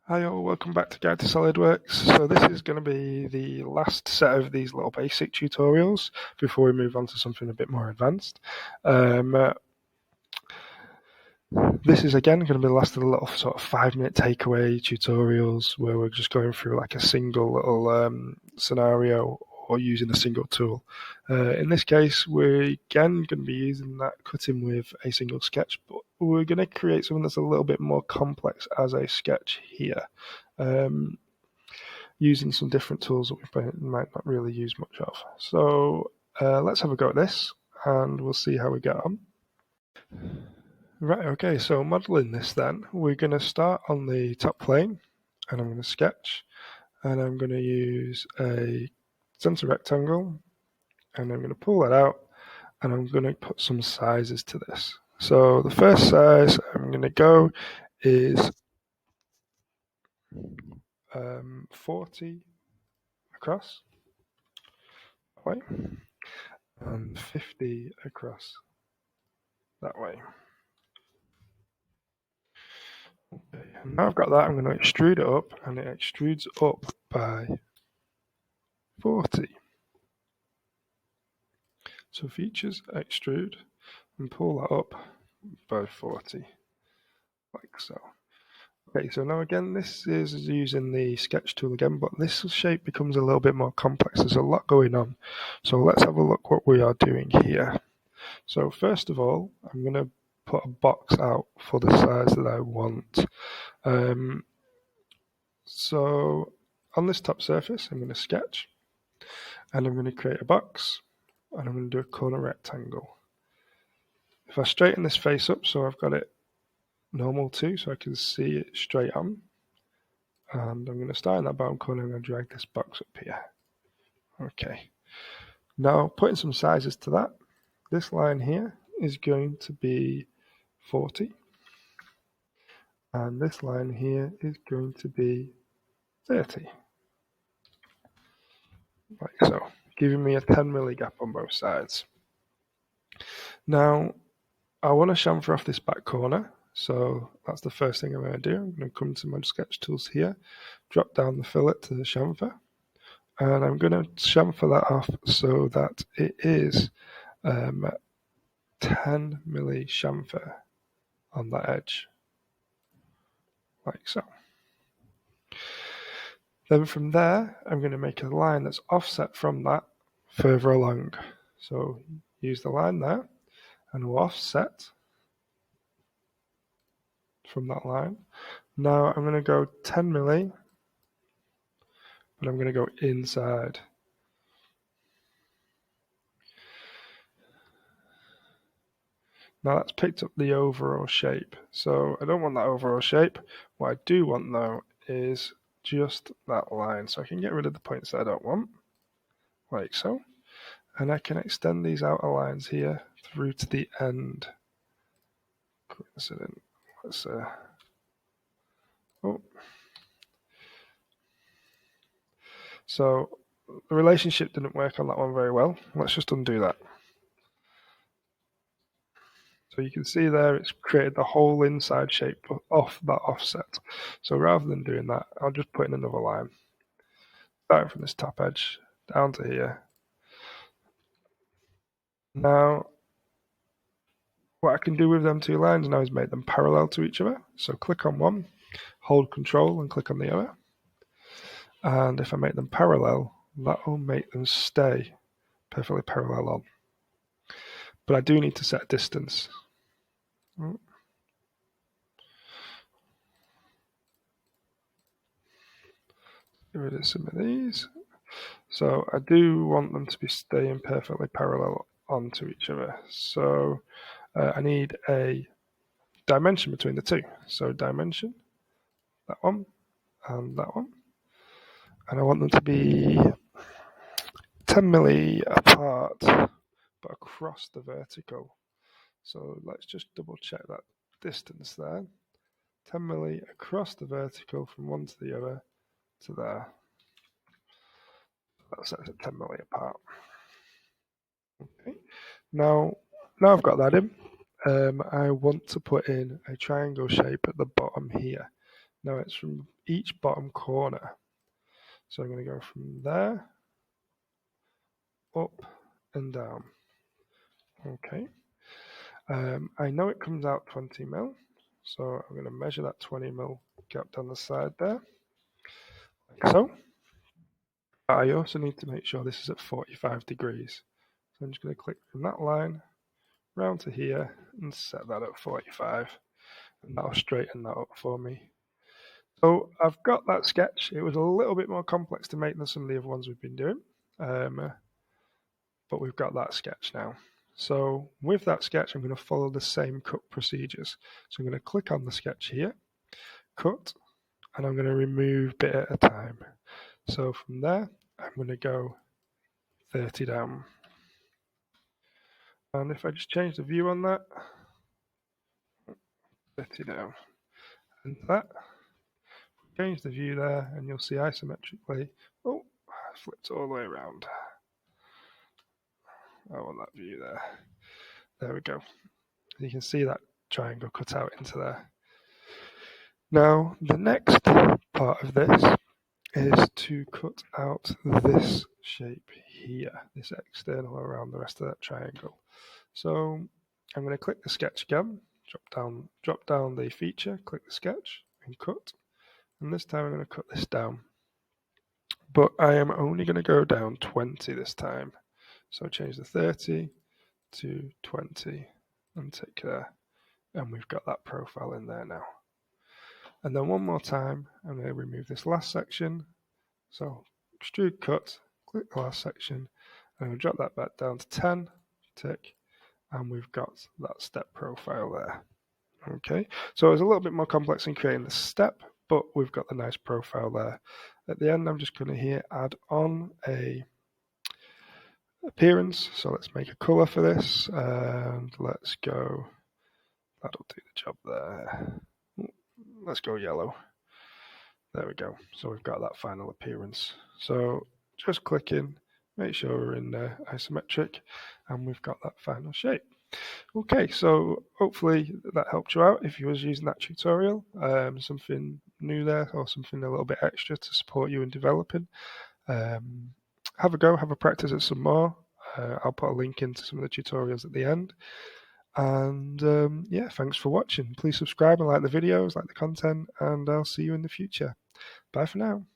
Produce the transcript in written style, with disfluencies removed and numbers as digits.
Hi all, welcome back to Guide to Solidworks. So this is going to be the last set of these little basic tutorials before we move on to something a bit more advanced. This is again going to be the last of the little sort of 5-minute takeaway tutorials where we're just going through like a single little scenario or using a single tool. In this case, we're again going to be using that cutting with a single sketch, but we're going to create something that's a little bit more complex as a sketch here, using some different tools that we might not really use much of. So let's have a go at this and we'll see how we get on. Right, okay, so modeling this then, we're going to start on the top plane and I'm going to sketch and I'm going to use a center rectangle and I'm going to pull that out and I'm going to put some sizes to this. So the first size I'm going to go is 40 across that way and 50 across that way. Okay, and now I've got that, I'm going to extrude it up and it extrudes up by 40. So features extrude and pull that up by 40, like so. Okay, so now again, this is using the sketch tool again, but this shape becomes a little bit more complex. There's a lot going on. So let's have a look what we are doing here. So first of all, I'm going to put a box out for the size that I want. So on this top surface, I'm going to sketch and I'm going to create a box and I'm going to do a corner rectangle. If I straighten this face up so I've got it normal too, so I can see it straight on, and I'm going to start in that bottom corner and I'm going to drag this box up here. Okay, now putting some sizes to that, this line here is going to be 40 and this line here is going to be 30, like so, giving me a 10 milli gap on both sides. Now I want to chamfer off this back corner, so that's the first thing I'm going to do. I'm going to come to my sketch tools here, drop down the fillet to the chamfer, and I'm going to chamfer that off so that it is 10 milli chamfer on that edge, like so. Then from there, I'm going to make a line that's offset from that further along. So use the line there, and we'll offset from that line. Now I'm going to go 10 milli, but I'm going to go inside. Now that's picked up the overall shape. So I don't want that overall shape. What I do want though is just that line. So I can get rid of the points that I don't want, like so. And I can extend these outer lines here through to the end. Coincident. Let's So the relationship didn't work on that one very well. Let's just undo that. So you can see there it's created the whole inside shape off that offset. So rather than doing that, I'll just put in another line. Starting from this top edge down to here. Now, what I can do with them two lines now is make them parallel to each other. So click on one, hold Control and click on the other. And if I make them parallel, that will make them stay perfectly parallel on. But I do need to set a distance. Get rid of some of these. So I do want them to be staying perfectly parallel onto each other. So I need a dimension between the two. So dimension, that one, and that one. And I want them to be 10 milli apart, but across the vertical. So let's just double check that distance there. 10 milli across the vertical from one to the other to there. That's at 10 milli apart. Okay. Now I've got that in. I want to put in a triangle shape at the bottom here. Now it's from each bottom corner. So I'm going to go from there, up and down. Okay. I know it comes out 20 mil, so I'm going to measure that 20 mil gap down the side there, like so. I also need to make sure this is at 45 degrees. So I'm just going to click from that line round to here and set that at 45, and that'll straighten that up for me. So I've got that sketch. It was a little bit more complex to make than some of the other ones we've been doing, but we've got that sketch now. So with that sketch, I'm going to follow the same cut procedures. So I'm going to click on the sketch here, cut, and I'm going to remove bit at a time. So from there, I'm going to go 30 down. And if I just change the view on that, 30 down. And that, change the view there, and you'll see isometrically, oh, flipped all the way around. I want that view there. There we go. You can see that triangle cut out into there. Now, the next part of this is to cut out this shape here, this external around the rest of that triangle. So I'm going to click the sketch again, drop down the feature, click the sketch and cut. And this time I'm going to cut this down. But I am only going to go down 20 this time. So change the 30 to 20 and tick there. And we've got that profile in there now. And then one more time, I'm going to remove this last section. So extrude cut, click the last section, and we'll drop that back down to 10, tick, and we've got that step profile there. Okay, so it's a little bit more complex in creating the step, but we've got the nice profile there. At the end, I'm just going to here add on a appearance. So let's make a color for this, and let's go, that'll do the job there. Let's go yellow. There we go. So we've got that final appearance. So just click in, make sure we're in isometric, and we've got that final shape. Okay, so hopefully that helped you out if you was using that tutorial. Something new there, or something a little bit extra to support you in developing. Have a go, have a practice at some more. I'll put a link into some of the tutorials at the end. And yeah, thanks for watching. Please subscribe and like the videos, like the content, and I'll see you in the future. Bye for now.